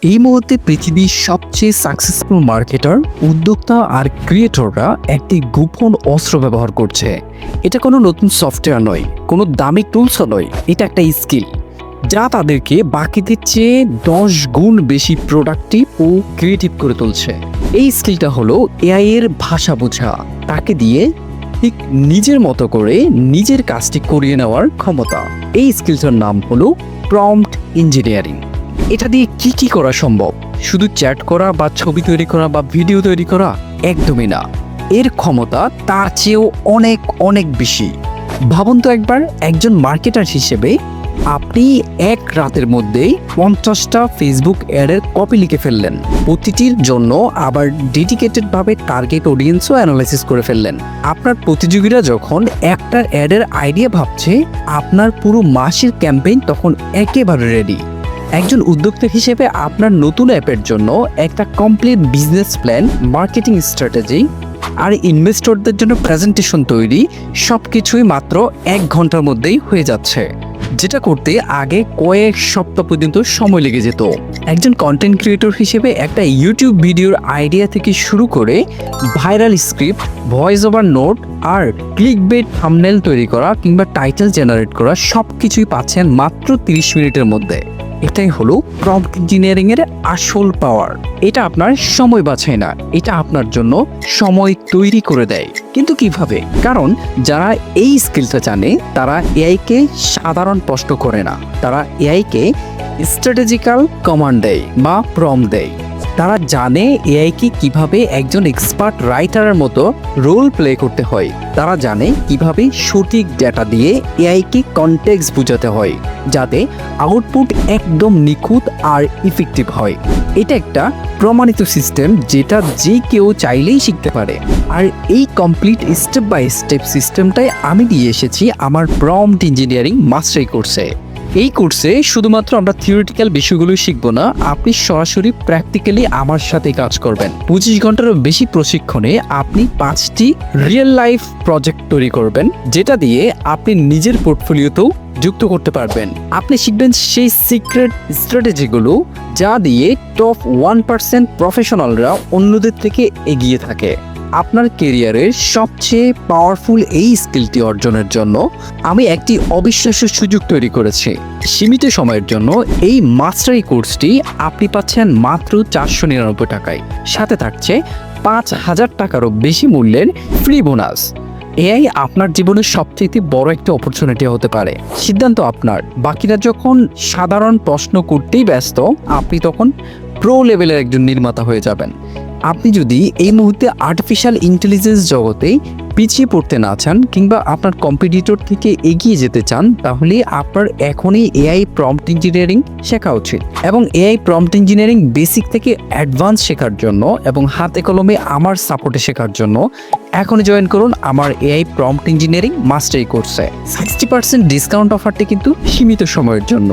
এই মুহূর্তে পৃথিবীর সবচেয়ে সাকসেসফুল মার্কেটার, উদ্যোক্তা আর ক্রিয়েটররা একটি গোপন অস্ত্র ব্যবহার করছে। এটা কোনো নতুন সফটওয়্যার নয়, কোনো দামি টুলসও নয়, এটা একটা স্কিল যা তাদেরকে বাকিদের চেয়ে 10 গুণ বেশি প্রোডাক্টিভ ও ক্রিয়েটিভ করে তুলছে। এই স্কিলটা হলো এআই এর ভাষা বোঝা, তাকে দিয়ে ঠিক নিজের মতো করে নিজের কাজটি করিয়ে নেওয়ার ক্ষমতা। এই স্কিলটার নাম হলো প্রম্পট ইঞ্জিনিয়ারিং। এটা দিয়ে কি কি করা সম্ভব? শুধু চ্যাট করা বা ছবি তৈরি করা বা ভিডিও তৈরি করা? একদমই না। এর ক্ষমতা তার চেয়েও অনেক অনেক বেশি। ভাবুন তো একবার, একজন মার্কেটার হিসেবে আপনি এক রাতের মধ্যেই 50টা ফেসবুক অ্যাডের কপি লিখে ফেললেন, প্রতিটির জন্য আবার ডেডিকেটেডভাবে টার্গেট অডিয়েন্সও অ্যানালাইসিস করে ফেললেন। আপনার প্রতিযোগীরা যখন একটা অ্যাডের আইডিয়া ভাবছে, আপনার পুরো মাসের ক্যাম্পেইন তখন একেবারে রেডি। একজন উদ্যোক্তা হিসেবে আপনার নতুন অ্যাপের জন্য একটা complete business plan, marketing strategy আর ইনভেস্টরদের জন্য প্রেজেন্টেশন তৈরি, সব কিছুই মাত্র 1 ঘন্টার মধ্যেই হয়ে যাচ্ছে, যেটা করতে আগে কয়েক সপ্তাহ পর্যন্ত সময় লেগে যেত। একজন কন্টেন্ট ক্রিয়েটর হিসেবে একটা ইউটিউব ভিডিওর আইডিয়া থেকে শুরু করে viral script, voice over note আর ক্লিকবেট থাম্বনেল তৈরি করা কিংবা টাইটেল জেনারেট করা সব কিছুই পাচ্ছেন মাত্র 30 মিনিটের মধ্যে। এটাই হলো প্রম্পট ইঞ্জিনিয়ারিং এর আসল পাওয়ার। এটা আপনার সময় বাঁচায় না, এটা আপনার জন্য সময় তৈরি করে দেয়। কিন্তু কিভাবে? কারণ যারা এই স্কিলটা জানে তারা এআই কে সাধারণ প্রশ্ন করে না, তারা এআই কে স্ট্র্যাটেজিক্যাল কমান্ড দেয় বা প্রম্পট দেয়। তারা জানে এআই কে কিভাবে একজন এক্সপার্ট রাইটারের মতো রোল প্লে করতে হয়। তারা জানে কিভাবে সঠিক ডেটা দিয়ে এআই কে কনটেক্সট বোঝাতে হয়, যাতে আউটপুট একদম নিখুঁত আর ইফেক্টিভ হয়। এটা একটা প্রমাণিত সিস্টেম, যেটা যে কেউ চাইলেই শিখতে পারে। আর এই কমপ্লিট স্টেপ বাই স্টেপ সিস্টেমটাই আমি দিয়ে এসেছি আমার প্রম্পট ইঞ্জিনিয়ারিং মাস্টারি কোর্সে। এই কোর্সে শুধুমাত্র আমরা থিওরিটিক্যাল বিষয়গুলো শিখবো না, আপনি সরাসরি প্র্যাকটিক্যালি আমার সাথে কাজ করবেন। 25 ঘন্টারও বেশি প্রশিক্ষণে আপনি 5টি রিয়েল লাইফ প্রজেক্ট তৈরি করবেন, যেটা দিয়ে আপনি নিজের পোর্টফোলিওতেও যুক্ত করতে পারবেন। আপনি শিখবেন সেই সিক্রেট স্ট্র্যাটেজিগুলো যা দিয়ে টপ 1% প্রফেশনালরা অন্যদের থেকে এগিয়ে থাকে। আপনার কেরিয়ারের সবচেয়ে পাওয়ারফুল এই স্কিলটি অর্জনের জন্য আমি একটি অবিশ্বাস্য সুযোগ তৈরি করেছি। সীমিত সময়ের জন্য এই মাস্টারি কোর্সটি আপনি পাচ্ছেন মাত্র 499 টাকায়। সাথে থাকছে 5000 টাকারও বেশি মূল্যের ফ্রি বোনাস। এআই আপনার জীবনের সবচেয়ে বড় একটা অপরচুনিটি হতে পারে। সিদ্ধান্ত আপনার। বাকিরা যখন সাধারণ প্রশ্ন করতেই ব্যস্ত, আপনি তখন প্রো লেভেলের একজন নির্মাতা হয়ে যাবেন। আপনি যদি এই মুহূর্তে আর্টিফিশিয়াল ইন্টেলিজেন্স জগতে পিছিয়ে পড়তে না চান কিংবা আপনার কম্পিটিটর থেকে এগিয়ে যেতে চান, তাহলে আপনার এখনই এআই প্রম্পট ইঞ্জিনিয়ারিং শেখা উচিত। এবং এআই প্রম্পট ইঞ্জিনিয়ারিং বেসিক থেকে অ্যাডভান্স শেখার জন্য এবং হাতে কলমে আমার সাপোর্টে শেখার জন্য এখনই জয়েন করুন আমার এআই প্রম্পট ইঞ্জিনিয়ারিং মাস্টারি কোর্সে। 60% ডিসকাউন্ট অফারটি কিন্তু সীমিত সময়ের জন্য।